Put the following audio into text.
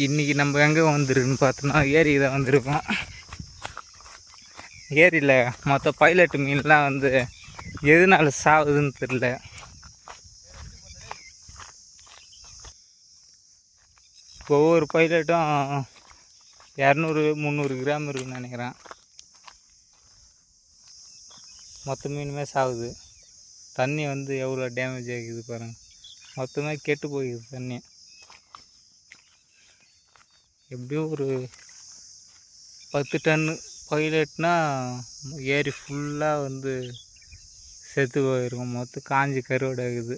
இன்றைக்கி நம்ம எங்கே வந்துருக்குன்னு பார்த்தோன்னா ஏரிக்கு தான் வந்திருக்கோம். ஏரியில் மொத்த பைலட் மீன்லாம் வந்து எதனால சாகுதுன்னு தெரில. ஒவ்வொரு பைலட்டும் 200-300 கிராம் இருக்குன்னு நினைக்கிறேன். மொத்த மீனுமே சாகுது. தண்ணி வந்து எவ்வளோ டேமேஜ் ஆகிக்குது பாருங்கள். மொத்தமாக கெட்டு போயிடுது தண்ணி. எப்படியும் ஒரு 10 டன்னு பைலட்னா ஏரி ஃபுல்லாக வந்து செத்து போயிருக்கும். மொத்தம் காஞ்சி கருவாடு ஆகுது.